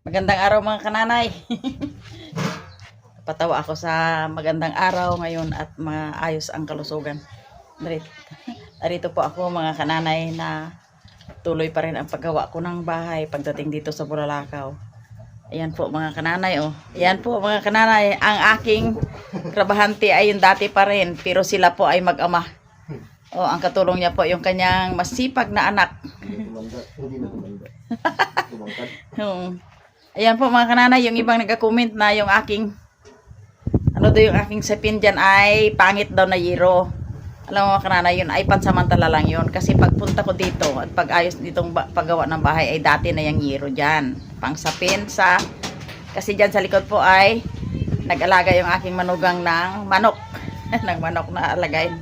Magandang araw mga kananay. Patawa ako sa magandang araw ngayon at maayos ang kalusugan. Narito po ako mga kananay na tuloy pa rin ang paggawa ko ng bahay pagdating dito sa Bulalakaw. Ayan po mga kananay oh. Ayan po mga kananay, ang aking trabahante ay yung dati pa rin pero sila po ay mag-ama. Oh, ang katulong niya po yung kanyang masipag na anak. Ayan po mga kananay, yung ibang nagka-comment na yung aking yung aking sapin dyan ay pangit daw na yero. Alam mo mga kananay, yun ay pansamantala lang yun. Kasi pagpunta ko dito at pag-ayos ditong paggawa ng bahay ay dati na yung yero dyan. Pang sapin sa, kasi dyan sa likod po ay nag-alaga yung aking manugang ng manok. ng manok na alagayin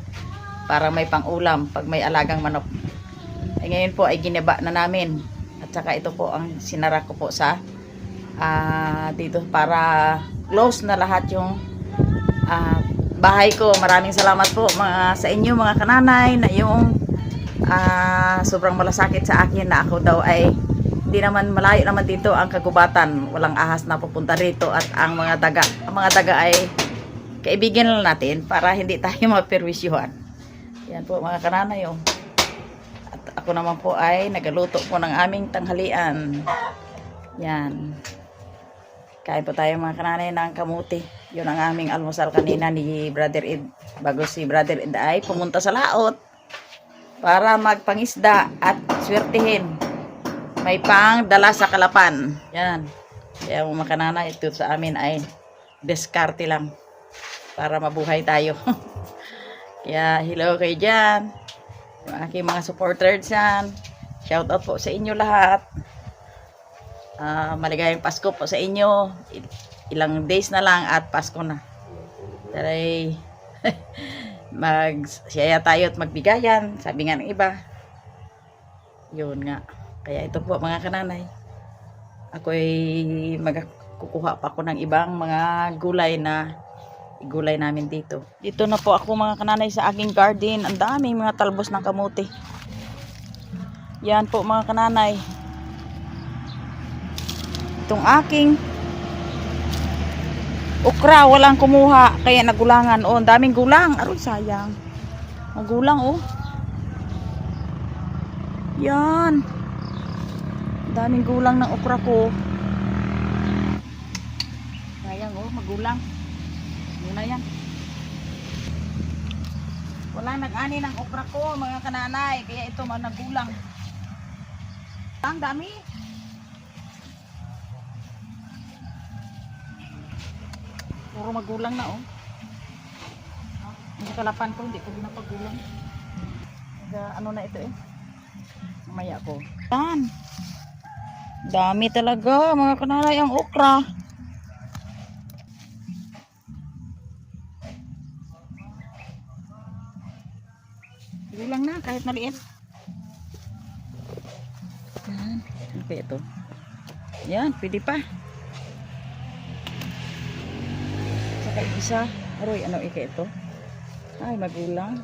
para may pang-ulam pag may alagang manok. Ay ngayon po ay ginaba na namin. At saka ito po ang sinara ko po sa dito para close na lahat yung bahay ko. Maraming salamat po sa inyo mga kananay na yung sobrang malasakit sa akin na ako daw ay hindi naman malayo naman dito ang kagubatan, walang ahas na pupunta rito at ang mga daga ay kaibigan lang natin para hindi tayo maperwisyuhan. Yan po mga kananay oh. At ako naman po ay nagaluto po ng aming tanghalian. Yan. Kain po tayo mga kananay ng kamuti. Yun ang aming almusal kanina ni Brother Ed. Bago si Brother Ed ay pumunta sa laot para magpangisda at swertihin. May pang dala sa kalapan. Yan. Kaya mga kananay, ito sa amin ay diskarte lang para mabuhay tayo. Kaya hello kayo dyan. Yung aking mga supporters dyan. Shout out po sa inyo lahat. Maligayang Pasko po sa inyo. Ilang days na lang at Pasko na. Taray magsiyaya tayo at magbigayan. Sabi nga ng iba. Yun nga. Kaya ito po mga kananay. Ako'y magkukuha pa ako ng ibang mga gulay na igulay namin dito. Dito na po ako mga kananay sa aking garden. Ang daming mga talbos ng kamuti. Yan po mga kananay. Itong aking okra, walang kumuha kaya nagulangan. Oh, ang daming gulang. Aroy, sayang. Magulang oh. Yan. Ang daming gulang ng okra ko. Sayang oh, magulang. Yun na yan. Walang nag-ani ng okra ko mga kananay, kaya ito mga nagulang. Ang dami. Puro magulang na oh. Ang kalapan ko, hindi ko pinapagulang. Ano na ito eh. Mamaya ko. Yan. Dami talaga mga kananay ang okra. Gulang na kahit maliit. Yan. Ano kaya ito? Yan, pwede pa. Saka isa. Aroy, ano ika ito? Ay, magulang.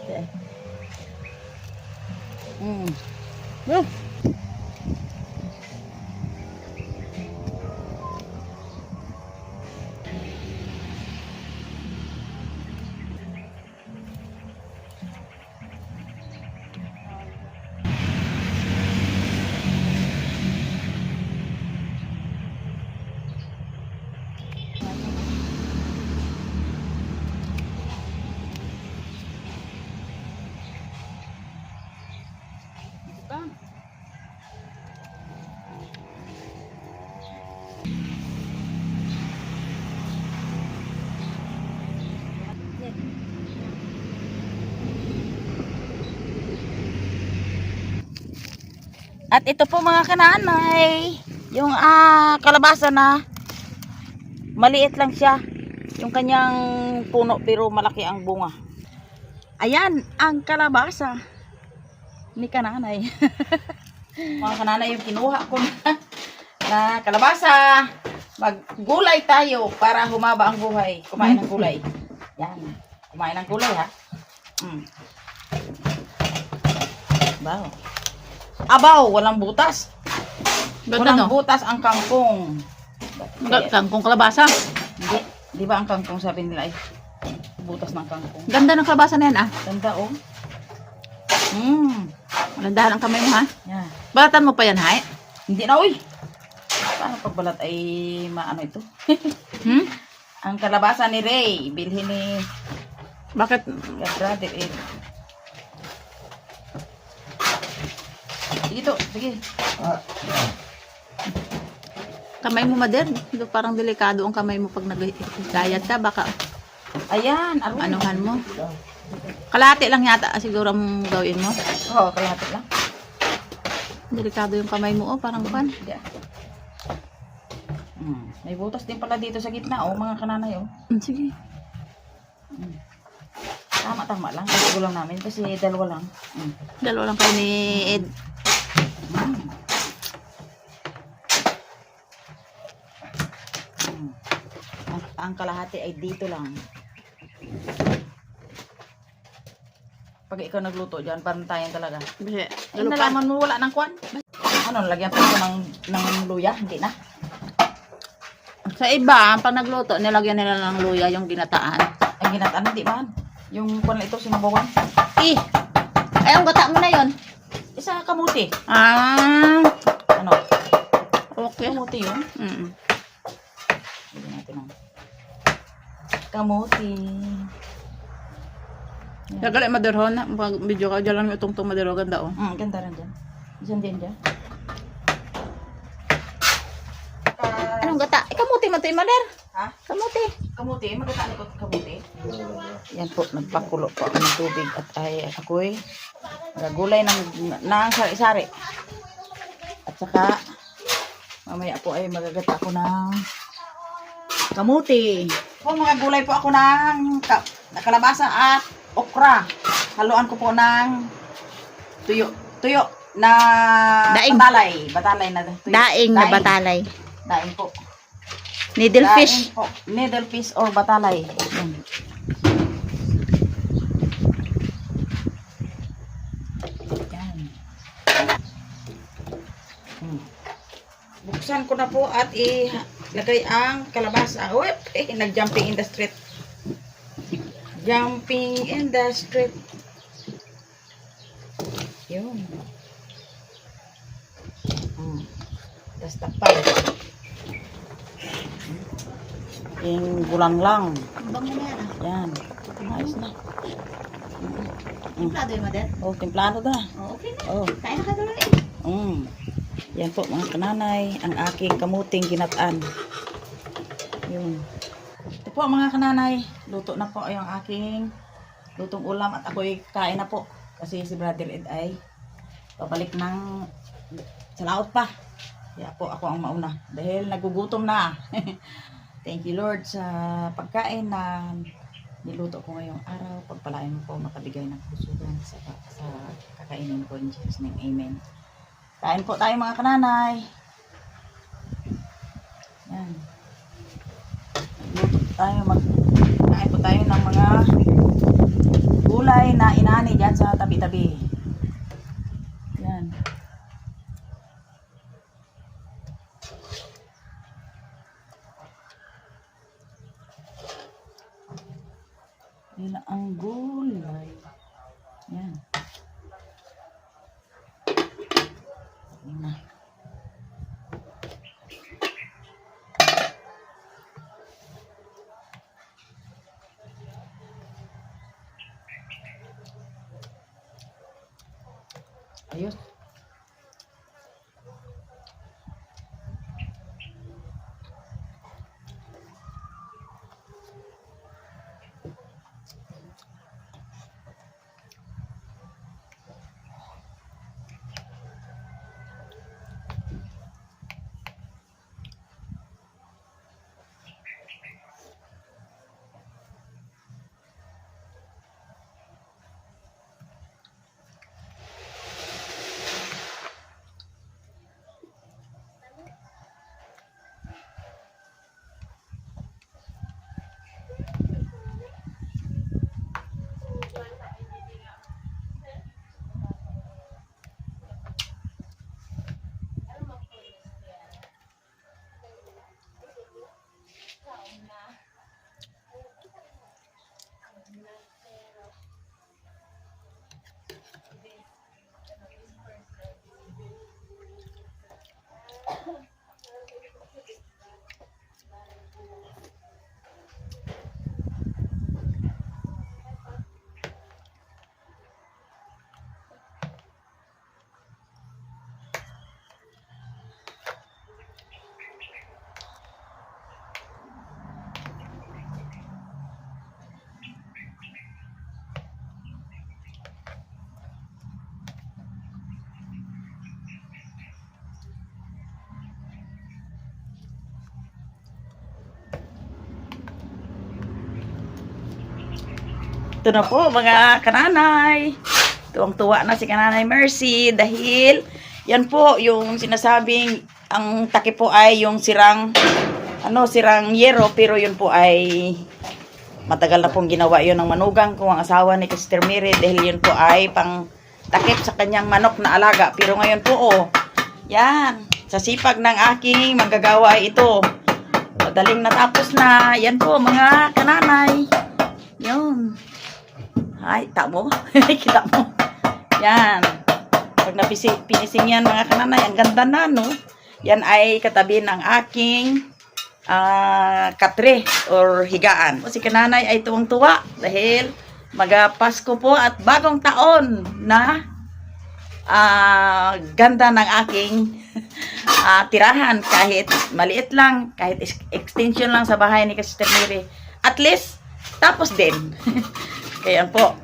Okay. Oh! At ito po mga kananay, yung kalabasa na maliit lang siya. Yung kanyang puno pero malaki ang bunga. Ayan, ang kalabasa ni kananay. Mga kananay, yung kinuha ko na kalabasa. Maggulay tayo para humaba ang buhay. Kumain ng gulay. Yan, kumain ng gulay ha. Wow. Abaw, walang butas. Walang no? butas ang kangkong. Kangkong kalabasa. Hindi. Di ba ang kangkong sabi nila ay butas ng kangkong. Ganda ng kalabasa na yan ah. Ganda oh. Landahan ang kamay mo ha. Yan. Balatan mo pa yan ha. Hindi na uy. Paano pagbalat ay maano ito? Ang kalabasa ni Ray, bilhin ni Bakit? brother eh. Sige to, sige. Kamay mo mader. Parang delikado ang kamay mo pag nag-diet ka. Baka Ayan, anuhan mo. Kalahati lang yata siguro ang gawin mo. Oo, kalahati lang. Delikado yung kamay mo. Oh, parang pan. Yeah. May butas din pala dito sa gitna, oh, mga kananay, oh. Sige. Tama lang. Kasi lang namin kasi dalawa lang. Dalawa lang kayo ni Ed. Ang kalahati ay dito lang. Pag ikaw nagluto dyan, parang tayo talaga. Kasi, Ay, nalaman mo wala ng kwan? Ano, lagyan pa ito ng luya? Hindi na. sa iba, pag nagluto, nilagyan nila ng luya yung ginataan. Ay, ginataan, hindi man. Yung kwan ito, sinabawan. Eh, ay, ang gata mo na yon. Isa kamuti. Ah, Ano? okay. Kamuti yun. Lagyan natin ng kamuti. Nagali maderhon na. Pag video ka, dyan lang yung itong madero. Ganda oh. Ganda rin dyan. Diyan din dyan. Anong gata? Kamuti man ito, Maler. Ha? Kamuti. Kamuti? Magkatali ko kamuti? Yan po, nagpakulo po ako ng tubig at ay ako'y gagulay ng sari-sari. At saka, mamaya po ay magagata ako ng kamuti. Po, mga gulay po ako ng kalabasa at okra. Haluan ko po ng tuyo na Daing. batalay na tuyo. Daing na batalay. Daing po. Needlefish. Daing po. Needlefish or batalay. Yan. Yan. Buksan ko na po at ilagay ang kalabasa. Uwep! Nag-jumping in the street. Jumping in the street. Yun. Tapos takpan. Yung gulang lang. Bang na yan ah. Yan. Ayos na. Templado yung Mader. Oh, templado na. Oh, okay na. Oh. Kaya na ka doon Yan po mga kananay, ang aking kamuting ginataan. Yun. Ito po mga kananay, luto na po yung aking lutong ulam at ako'y kain na po. Kasi si Brother Ed ay pabalik ng salaot pa. Kaya po ako ang mauna dahil nagugutom na. Thank you Lord sa pagkain na niluto ko ngayong araw. Pagpalain mo po makabigay ng kusugan sa kakainin ko in Jesus' name. Amen. Kain po tayo mga kananay. Yan. Luto tayo, kain po tayo ng mga gulay na inani dyan sa tabi-tabi. Yan. Yan ang gulay. Yan. Yan na. Ayos. Ito na po mga kananay. Tuwang-tuwa na si Kananay Mercy dahil yan po yung sinasabing ang takip po ay yung sirang yero, pero yun po ay matagal na pong ginawa yun ng manugang ko, ang asawa ni Sister Mary, dahil yun po ay pang takip sa kanyang manok na alaga. Pero ngayon po, yan, sa sipag ng aking manggagawa ito, madaling natapos na. Yan po mga kananay. Yun. Ay, tamo. Kita mo. Yan. Pag pinising yan mga kananay, ang ganda na, no? Yan ay katabi ng aking katre or higaan. Si kananay ay tuwang-tuwa dahil mag-Pasko po at bagong taon na ganda ng aking tirahan, kahit maliit lang, kahit extension lang sa bahay ni Sister Mary. At least, tapos din. Kaya po,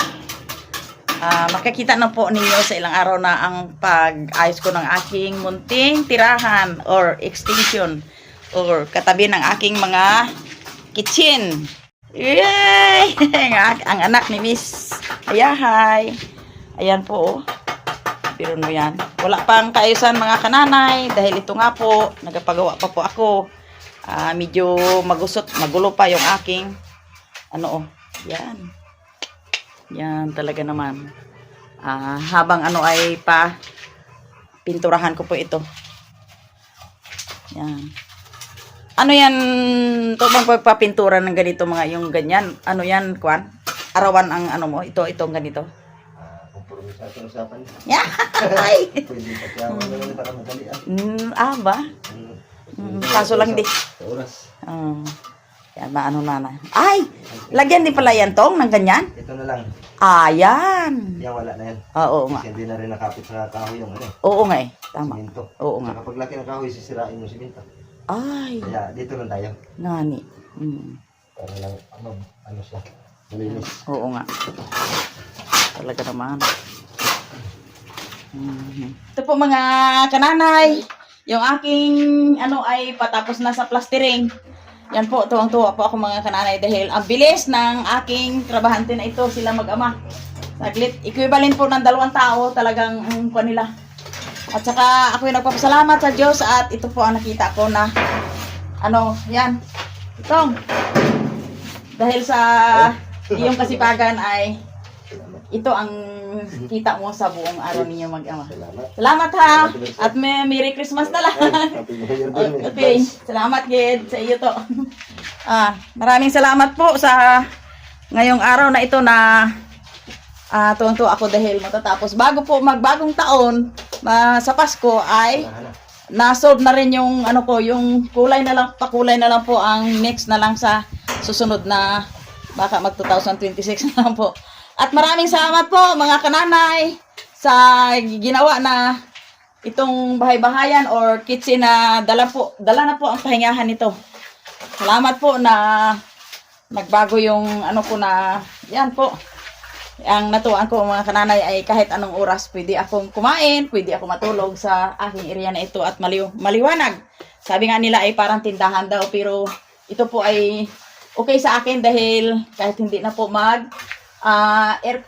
makikita na po ninyo sa ilang araw na ang pag-ayos ko ng aking munting tirahan or extension or katabi ng aking mga kitchen. Yay! Ang anak ni Miss Ayahay. Ayan po, pero no yan. Wala pang kaayusan mga kananay dahil ito nga po, nagpagawa pa po ako. Medyo magulo pa yung aking yan. Yan talaga naman. Habang ay pinturahan ko po ito. Yan. Ano yan, ito bang pagpapintura ng ganito mga yung ganyan? Ano yan, Kwan? Arawan ang mo? Itong ganito? Kompromis sa usapan. Yeah! Ay! Pwede pagyawan na lang para madalian. Ba? Kaso lang di. Sa oras. Yan, maano na. Ay! Lagyan din pala yan tong ng ganyan? Ito na lang. Yan! Yan wala na yan. Oo nga. Kasi hindi na rin nakapit sa kahoy yung Oo nga eh. Tama. siminto. Oo nga. Kapag laki ng kahoy, sisirain yung siminto. Ay! Kaya dito lang tayo. Nani. Para lang, siya. Malinis. Oo nga. Talaga naman. Ito po mga kananay. Yung aking ay patapos na sa plastering. Yan po, tuwang-tuwa po ako mga kananay dahil ang bilis ng aking trabahante na ito, sila mag-ama. Saglit, equivalent po ng 2 tao talagang ang nila. At saka ako yung nagpapasalamat sa Diyos at ito po ang nakita ko na yan. Itong. Dahil sa iyong kasipagan ay ito ang kita mo sa buong araw ninyo mag-ama. Salamat ha! At Merry Christmas na lang! Happy New Year din. Okay, salamat Gid sa iyo to. Maraming salamat po sa ngayong araw na ito na tuwang-tuwa ako dahil matatapos. Bago po magbagong taon sa Pasko ay na-solve na rin yung yung pakulay na lang po ang next na lang sa susunod na baka mag 2026 na lang po. At maraming salamat po mga kananay sa ginawa na itong bahay-bahayan or kitchen na dala na po ang pahingahan nito. Salamat po na nagbago yung yan po. Ang natuwaan ko mga kananay ay kahit anong oras pwede akong kumain, pwede ako matulog sa aking area na ito at maliwanag. Sabi nga nila ay parang tindahan daw pero ito po ay okay sa akin dahil kahit hindi na po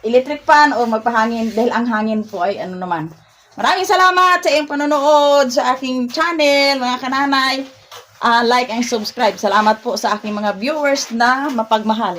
electric fan o magpahangin dahil ang hangin po ay naman. Maraming salamat sa iyong panonood sa aking channel mga kananay. Like and subscribe. Salamat po sa aking mga viewers na mapagmahal.